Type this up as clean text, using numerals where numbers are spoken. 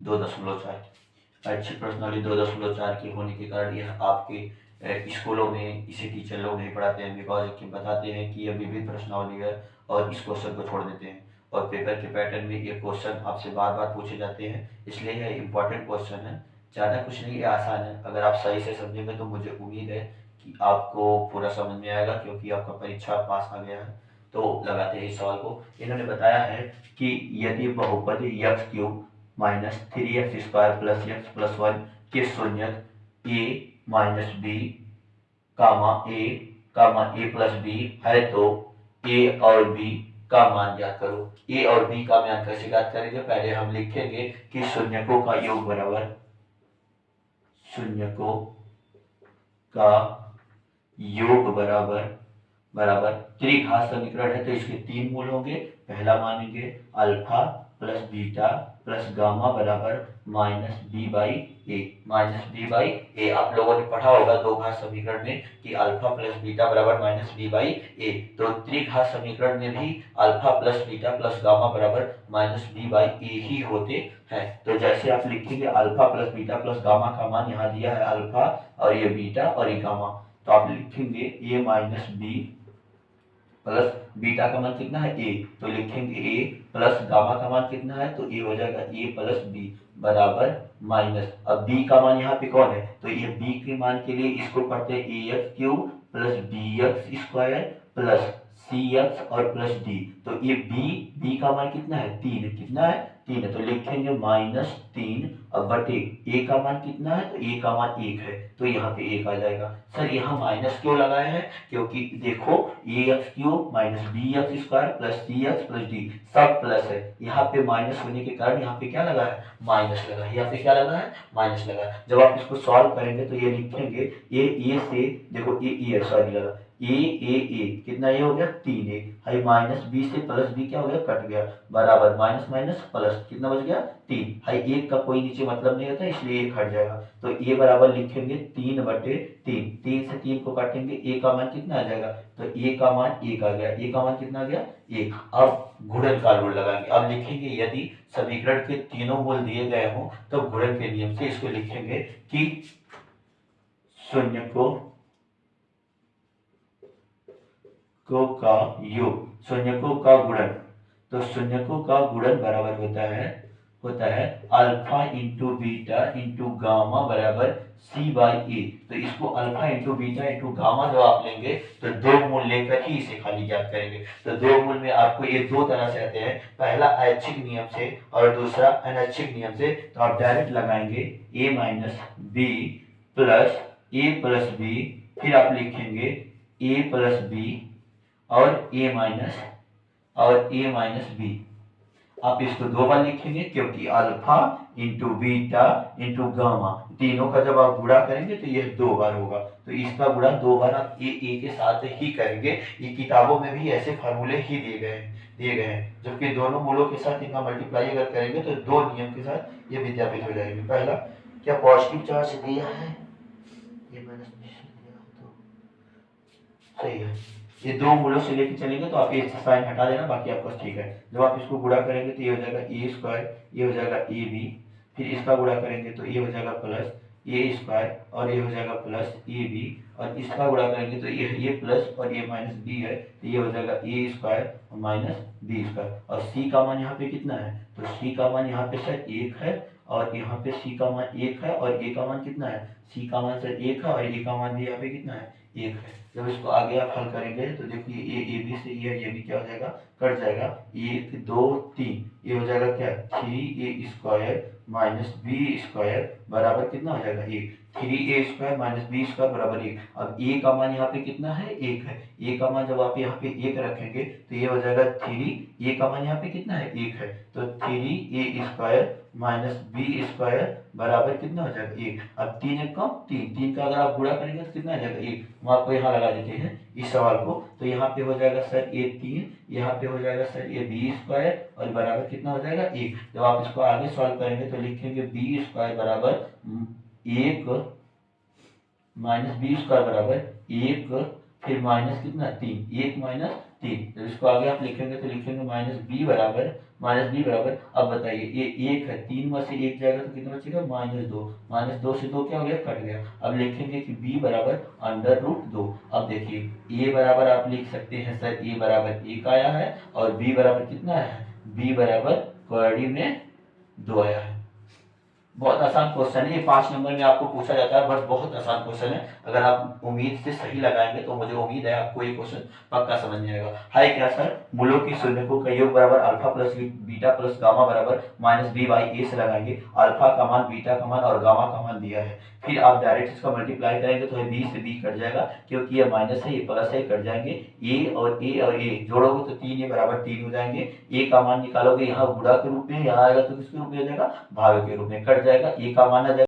2.4। अच्छी पर्सनालिटी 2.4 की होने के कारण यह आपके स्कूलों में इसे टीचर लोग नहीं पढ़ाते हैं, बिकॉज कि बताते हैं कि यह विविध प्रश्नावली है और इस क्वेश्चन को छोड़ देते हैं। और पेपर के पैटर्न में ये क्वेश्चन आपसे बार बार पूछे जाते हैं, इसलिए यह इंपॉर्टेंट क्वेश्चन है। ज़्यादा कुछ नहीं, ये आसान है। अगर आप सही से समझेंगे तो मुझे उम्मीद है कि आपको पूरा समझ में आएगा, क्योंकि आपका परीक्षा पास आ गया है। तो लगाते हैं इस सवाल को। इन्होंने बताया है कि यदि बहुपद x cube minus 3x² plus x plus 1 के शून्यक a minus b comma a plus b है तो a और b का मान ज्ञात करो। a और b का मान कैसे ज्ञात करेंगे? पहले हम लिखेंगे कि शून्यकों का योग बराबर शून्यकों का योग बराबर त्रिघात समीकरण है तो इसके 3 मूल होंगे। पहला मानेंगे alpha plus beta plus gamma बराबर माइनस बी बाई ए। आप लोगों ने पढ़ा होगा दो घात समीकरण में कि अल्फा प्लस बीटा बराबर माइनस बी बाई ए। तो त्रिघात समीकरण में भी alpha plus beta plus gamma बराबर माइनस बी बाई ए ही होते हैं। तो जैसे आप लिखेंगे alpha plus beta plus gamma का मान यहाँ दिया है अल्फा और ये बीटा और ये गामा, तो आप लिखेंगे ए माइनस बी प्लस बीटा का मान कितना है ए, तो लिखेंगे ए प्लस गामा का मान कितना है तो ए हो जाएगा ए प्लस बी बराबर माइनस। अब बी का मान यहाँ पे कौन है तो ये बी के मान के लिए इसको पढ़ते हैं a x cube plus b x square plus c x और प्लस डी। तो ये बी का मान कितना है 3, कितना है 3 है तो लिखेंगे माइनस 3 अब बटे ए का मान कितना है तो ए का मान 1 है तो यहाँ पे 1 आ जाएगा। सर यहाँ माइनस क्यों लगाए हैं? क्योंकि देखो a x cube minus b x square plus c x plus d सब प्लस है, यहाँ पे माइनस होने के कारण यहाँ पे क्या लगा है माइनस लगा है। यहाँ पे क्या लगा है माइनस लगा है। जब आप इसको सॉल्व करेंगे तो ये लिखेंगे ए से देखो ए सॉरी लगा ए कितना ये हो गया 3a हाई माइनस बी से प्लस बी क्या हो गया कट गया बराबर माइनस माइनस प्लस कितना बच गया 3 हाई 1 का कोई नीचे मतलब नहीं होता इसलिए 1 हट जाएगा। तो ए बराबर लिखेंगे 3 बटे 3 से 3 को काटेंगे ए का मान कितना आ जाएगा तो ए का मान 1 आ गया। ए का मान कितना आ गया 1। अब गुणन का रूल लगाएंगे। अब लिखेंगे यदि समीकरण के तीनों मूल दिए गए हों तो गुणन के नियम से इसको लिखेंगे कि शून्यकों का योग शून्यकों का गुणन, तो शून्यकों का गुणन बराबर होता है alpha into beta into gamma बराबर सी बाई ए। तो इसको alpha into beta into gamma जब आप लेंगे तो दो मूल लेकर ही इसे खाली ज्ञात करेंगे। तो दो मूल में आपको ये दो तरह से आते हैं, पहला ऐच्छिक नियम से और दूसरा अनैच्छिक नियम से। तो आप डायरेक्ट लगाएंगे ए माइनस बी प्लस बी फिर आप लिखेंगे ए प्लस बी और a माइनस बी। आप इसको दो बार लिखेंगे क्योंकि alpha into beta into gamma तीनों का जब आप गुणा करेंगे तो यह 2 बार होगा। तो इसका गुणा 2 बार आप ए के साथ ही करेंगे। ये किताबों में भी ऐसे फार्मूले ही दिए गए हैं जबकि दोनों मूलों के साथ इनका मल्टीप्लाई अगर करेंगे तो दो नियम के साथ ये विद्यापित हो जाएंगे। पहला क्या पॉजिटिव चार्ज दिया है ये माइनस तो सही है। ये दो मूलों से लेके चलेंगे तो आप ये साइन हटा देना, बाकी आपका ठीक है। जब आप इसको गुणा करेंगे तो ये हो जाएगा ए स्क्वायर, ये हो जाएगा ए बी, फिर इसका गुणा करेंगे तो ये हो जाएगा प्लस ए स्क्वायर और ये हो जाएगा प्लस ए बी, और इसका गुणा करेंगे तो ये प्लस और ये माइनस बी है तो ये हो जाएगा ए स्क्वायर माइनस बी स्क्वायर। और सी का मान यहाँ पे कितना है तो सी का मान यहाँ पे सर 1 है और यहाँ पे सी का मान 1 है और ए का मान कितना है सी का मान सर 1 है और ए का मान भी यहाँ पे कितना है 1 है। जब इसको आगे आप हल करेंगे तो देखिए ए बी से ये भी क्या हो जाएगा कट जाएगा 1 2 3 ये हो जाएगा क्या 3a square minus B square बराबर कितना हो जाएगा 1। 3a square minus B square बराबर 1। अब a का मान यहाँ पे कितना है 1 है। a का मान जब आप यहाँ पे 1 रखेंगे तो ये हो जाएगा 3 a का मान यहाँ पे कितना है 1 है तो 3a square minus B square बराबर कितना हो जाएगा 1। अब 3 एक कम 3 का अगर आप गुणा करेंगे तो कितना आ जाएगा 1। हम आपको यहाँ लगा देते हैं इस सवाल को। तो यहाँ पे हो जाएगा सर ये 3, यहाँ पे हो जाएगा सर ये बी स्क्वायर और बराबर कितना हो जाएगा 1। जब आप इसको आगे सॉल्व करेंगे तो लिखेंगे बी स्क्वायर बराबर 1 माइनस बी स्क्वायर बराबर 1 फिर माइनस कितना 3 1 माइनस 3। जब इसको आगे आप लिखेंगे तो लिखेंगे माइनस बी बराबर माइनस बी बराबर, अब बताइए ये एक है, 3 में से एक जाएगा तो कितना बचेगा, -2, -2 से 2 क्या हो गया, कट गया। अब लिखेंगे कि b बराबर √2। अब देखिए a बराबर आप लिख सकते हैं सर, a बराबर 1 आया है और b बराबर कितना है, b बराबर क्वाड्री में 2 आया है। बहुत आसान क्वेश्चन है ये, 5 नंबर में आपको पूछा जाता है, बस बहुत आसान क्वेश्चन है। अगर आप उम्मीद से सही लगाएंगे तो मुझे उम्मीद है आपको ये क्वेश्चन पक्का समझ में आएगा। है क्या सर, मूलों की शून्यकों का योग बराबर alpha plus beta plus gamma बराबर -b/a से लगाएंगे। अल्फा का मान, बीटा का मान और गामा का मान दिया है। फिर आप डायरेक्ट इसका मल्टीप्लाई करेंगे तो b से b कट जाएगा, क्योंकि ये माइनस है, ये प्लस है, कट जाएंगे। a और a जोड़ोगे तो 3a बराबर 3 हो जाएंगे। a का मान निकालोगे यहाँ गुणा के रूप में, यहाँ आएगा तो किसके रूप में हो जाएगा, भाग के रूप में, कट जाएगा। a का मान आ जाएगा